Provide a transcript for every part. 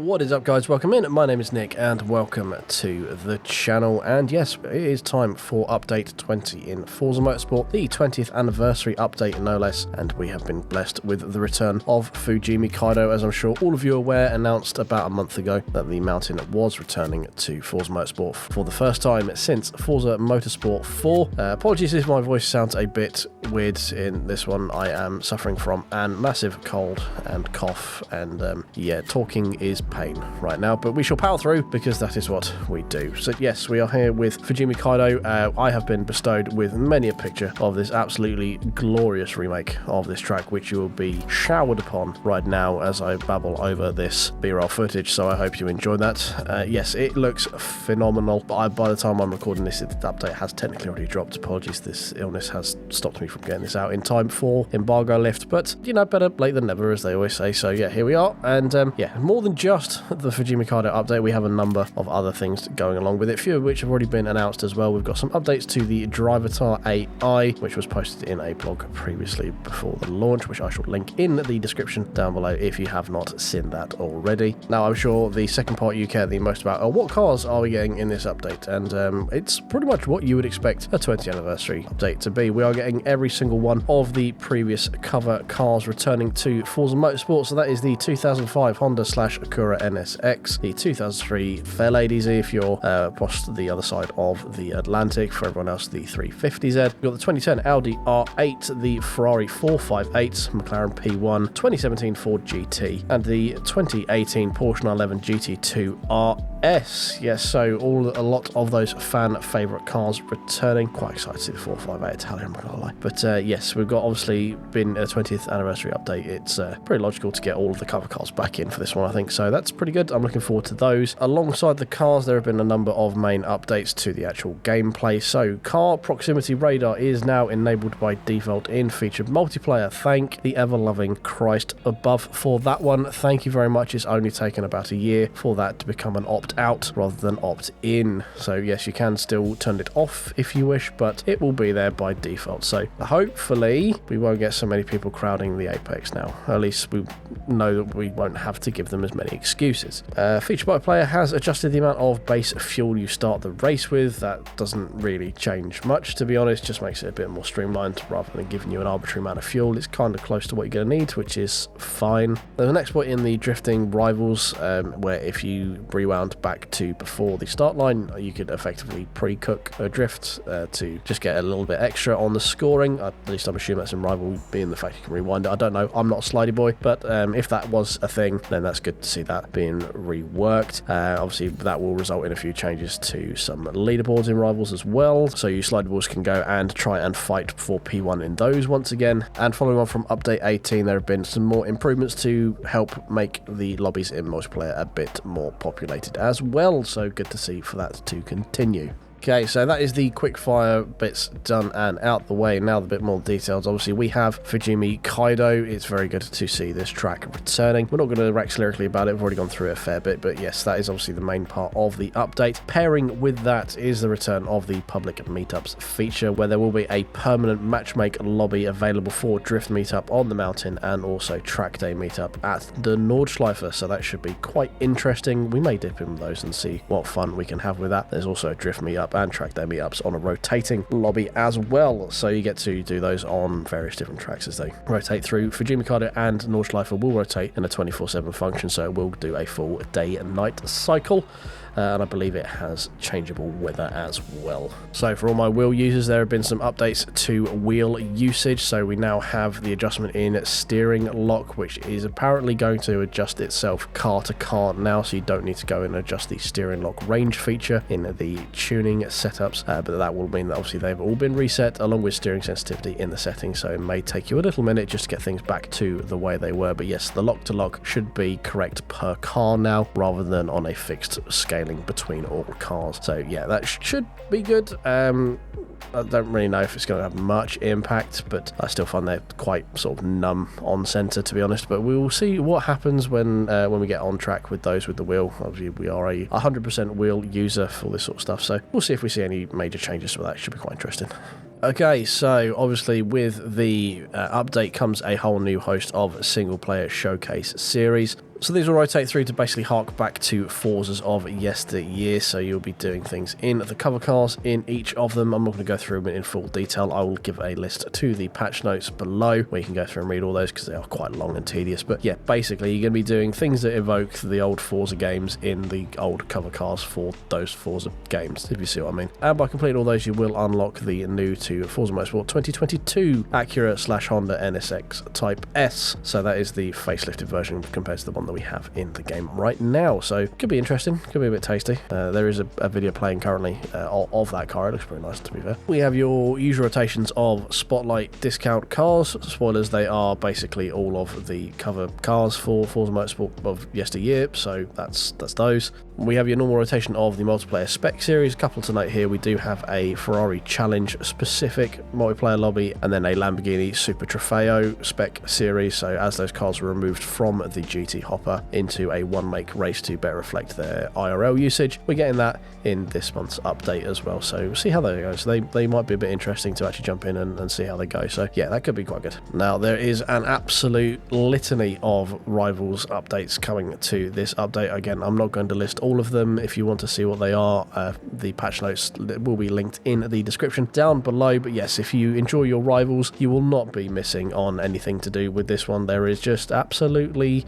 What is up, guys? Welcome in. My name is Nick and welcome to the channel. And yes, it is time for update 20 in Forza Motorsport, the 20th anniversary update no less, and we have been blessed with the return of Fujimi Kaido. As I'm sure all of you are aware, announced about a month ago that the mountain was returning to Forza Motorsport for the first time since Forza Motorsport 4. Apologies if my voice sounds a bit weird in this one. I am suffering from a massive cold and cough, and yeah, talking is pain right now, but we shall power through because that is what we do. So yes, we are here with Fujimi Kaido. I have been bestowed with many a picture of this absolutely glorious remake of this track, which you will be showered upon right now as I babble over this B-roll footage, so I hope you enjoy that. Yes, it looks phenomenal, but by the time I'm recording this, the update has technically already dropped. Apologies, this illness has stopped me from getting this out in time for embargo lift, but you know, better late than never, as they always say. So yeah, here we are, and yeah, more than just the Fujimi Kaido update, we have a number of other things going along with it, few of which have already been announced as well. We've got some updates to the Drivatar AI, which was posted in a blog previously before the launch, which I shall link in the description down below if you have not seen that already. Now, I'm sure the second part you care the most about are what cars are we getting in this update, and it's pretty much what you would expect a 20th anniversary update to be. We are getting every single one of the previous cover cars returning to Forza Motorsport, so that is the 2005 Honda /Acura NSX, the 2003 Fairlady Z if you're across the other side of the Atlantic, for everyone else the 350Z. We've got the 2010 Audi R8, the Ferrari 458, McLaren P1, 2017 Ford GT, and the 2018 Porsche 911 GT2 RS. Yes, so a lot of those fan favourite cars returning. Quite excited to see the 458 Italian, I'm not gonna lie. But yes, we've got obviously been a 20th anniversary update. It's pretty logical to get all of the cover cars back in for this one, I think, so that's pretty good. I'm looking forward to those. Alongside the cars, there have been a number of main updates to the actual gameplay. So car proximity radar is now enabled by default in featured multiplayer. Thank the ever-loving Christ above for that one. Thank you very much. It's only taken about a year for that to become an opt-out rather than opt-in. So yes, you can still turn it off if you wish, but it will be there by default. So hopefully we won't get so many people crowding the Apex now. At least we know that we won't have to give them as many excuses. Featured by player has adjusted the amount of base fuel you start the race with. That doesn't really change much, to be honest, just makes it a bit more streamlined rather than giving you an arbitrary amount of fuel. It's kind of close to what you're going to need, which is fine. There's an exploit in the drifting rivals where if you rewound back to before the start line, you could effectively pre-cook a drift to just get a little bit extra on the scoring. At least I'm assuming that's in rival, being the fact you can rewind it. I don't know, I'm not a slidey boy, but if that was a thing, then that's good to see that being reworked. Obviously that will result in a few changes to some leaderboards in rivals as well, so you slidables can go and try and fight for P1 in those once again. And following on from update 18, there have been some more improvements to help make the lobbies in multiplayer a bit more populated as well, so good to see for that to continue. Okay, so that is the quickfire bits done and out the way. Now the bit more details. Obviously, we have Fujimi Kaido. It's very good to see this track returning. We're not going to wax lyrically about it. We've already gone through it a fair bit, but yes, that is obviously the main part of the update. Pairing with that is the return of the public meetups feature, where there will be a permanent matchmake lobby available for drift meetup on the mountain and also track day meetup at the Nordschleife. So that should be quite interesting. We may dip in those and see what fun we can have with that. There's also a drift meetup and track day meetups on a rotating lobby as well, so you get to do those on various different tracks as they rotate through. Fujimi Kaido and Nordschleife will rotate in a 24/7 function, so it will do a full day and night cycle. And I believe it has changeable weather as well. So for all my wheel users, there have been some updates to wheel usage. So we now have the adjustment in steering lock, which is apparently going to adjust itself car to car now, so you don't need to go and adjust the steering lock range feature in the tuning setups, but that will mean that obviously they've all been reset along with steering sensitivity in the settings, so it may take you a little minute just to get things back to the way they were. But yes, the lock to lock should be correct per car now rather than on a fixed scaling between all cars. So yeah, that should be good. I don't really know if it's going to have much impact, but I still find they're quite sort of numb on center, to be honest. But we will see what happens when we get on track with those with the wheel. Obviously, we are a 100% wheel user for this sort of stuff, so we'll see if we see any major changes to that. It should be quite interesting. Okay, so obviously with the update comes a whole new host of single player showcase series. So these will rotate through to basically hark back to Forzas of yesteryear, so you'll be doing things in the cover cars in each of them. I'm not going to go through them in full detail. I will give a list to the patch notes below where you can go through and read all those because they are quite long and tedious. But yeah, basically you're going to be doing things that evoke the old Forza games in the old cover cars for those Forza games, if you see what I mean. And by completing all those, you will unlock the new to Forza Motorsport 2022 Acura/Honda NSX Type S. So that is the facelifted version compared to the one that we have in the game right now. So could be interesting, could be a bit tasty. There is a video playing currently of that car. It looks pretty nice, to be fair. We have your usual rotations of Spotlight discount cars. Spoilers, they are basically all of the cover cars for Forza Motorsport of yesteryear, so that's those. We have your normal rotation of the multiplayer spec series. A couple to note here, we do have a Ferrari Challenge specific multiplayer lobby and then a Lamborghini Super Trofeo spec series. So as those cars were removed from the GT Hopper into a one-make race to better reflect their IRL usage, we're getting that in this month's update as well. So we'll see how they go. So they might be a bit interesting to actually jump in and see how they go. So yeah, that could be quite good. Now there is an absolute litany of Rivals updates coming to this update. Again, I'm not going to list all of them. If you want to see what they are, the patch notes will be linked in the description down below. But yes, if you enjoy your Rivals, you will not be missing on anything to do with this one. There is just absolutely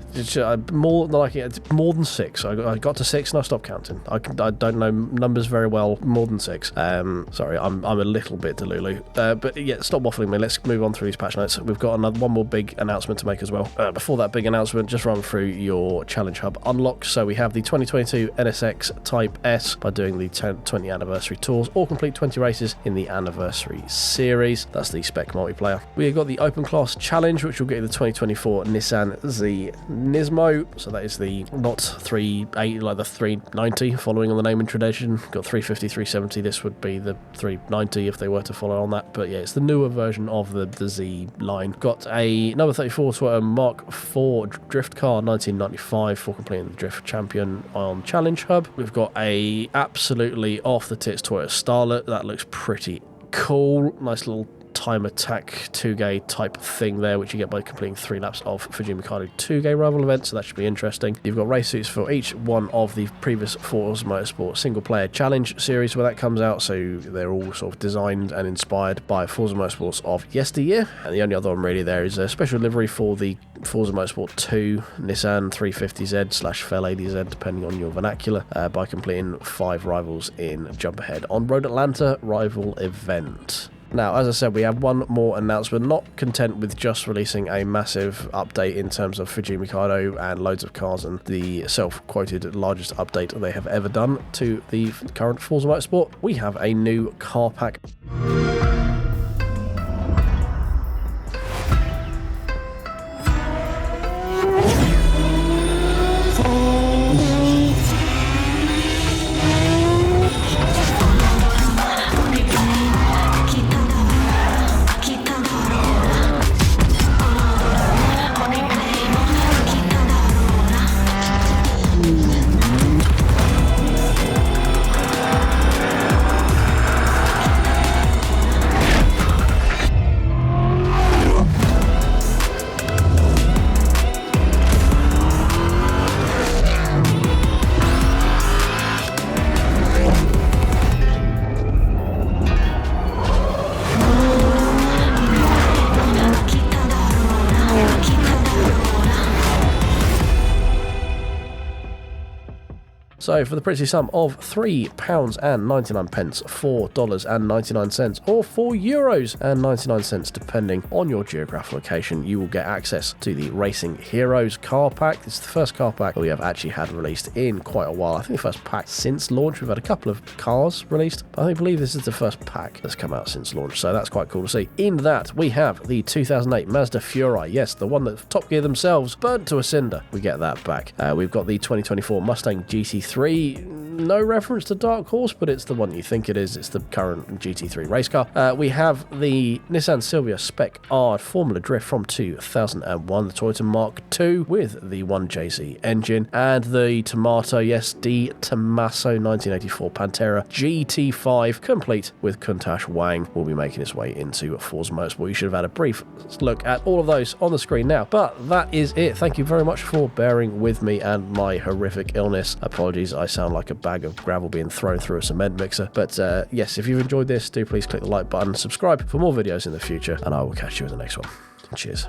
more than 6. I got to 6 and I stopped counting. I don't know numbers very well. More than 6. Sorry, I'm a little bit delulu. But yeah, stop waffling me. Let's move on through these patch notes. We've got one more big announcement to make as well. Before that big announcement, just run through your Challenge Hub unlocks. So we have the 2022 NSX Type S by doing the 20 anniversary tours or complete 20 races in the anniversary series. That's the spec multiplayer. We've got the Open Class Challenge, which will get you the 2024 Nissan Z Nismo. So that is the not 380 like the 390 following on the naming tradition. Got 350, 370. This would be the 390 if they were to follow on that. But yeah, it's the newer version of the Z line. Got a number 34 Toyota Mark IV drift car 1995 for completing the Drift Champion on Challenge Hub. We've got a absolutely off the tits Toyota Starlet. That looks pretty cool. Nice little time attack 2G type thing there, which you get by completing 3 laps of Fujimi Kaido 2G rival event, so that should be interesting. You've got race suits for each one of the previous Forza Motorsport single player challenge series where that comes out, so they're all sort of designed and inspired by Forza Motorsports of yesteryear. And the only other one really there is a special livery for the Forza Motorsport 2 Nissan 350Z/Fel 80Z, depending on your vernacular, by completing 5 rivals in Jump Ahead on Road Atlanta rival event. Now, as I said, we have one more announcement. Not content with just releasing a massive update in terms of Fujimi Kaido and loads of cars and the self-quoted largest update they have ever done to the current Forza Motorsport, we have a new car pack. So for the princely sum of £3.99, $4.99 or €4.99 depending on your geographical location, you will get access to the Racing Heroes car pack. This is the first car pack that we have actually had released in quite a while. I think the first pack since launch. We've had a couple of cars released, but I believe this is the first pack that's come out since launch, so that's quite cool to see. In that, we have the 2008 Mazda Furai. Yes, the one that Top Gear themselves burnt to a cinder. We get that back. We've got the 2024 Mustang GT3. no reference to Dark Horse, but it's the one you think it is. It's the current GT3 race car. We have the Nissan Silvia Spec R Formula Drift from 2001, the Toyota Mark II with the 1JZ engine, and the Tomato, yes, the Tommaso 1984 Pantera GT5, complete with Countach Wang, will be making its way into Forza Motorsport. You should have had a brief look at all of those on the screen now, but that is it. Thank you very much for bearing with me and my horrific illness. Apologies, I sound like a bag of gravel being thrown through a cement mixer, but yes, if you've enjoyed this, do please click the like button, subscribe for more videos in the future, and I will catch you in the next one. Cheers.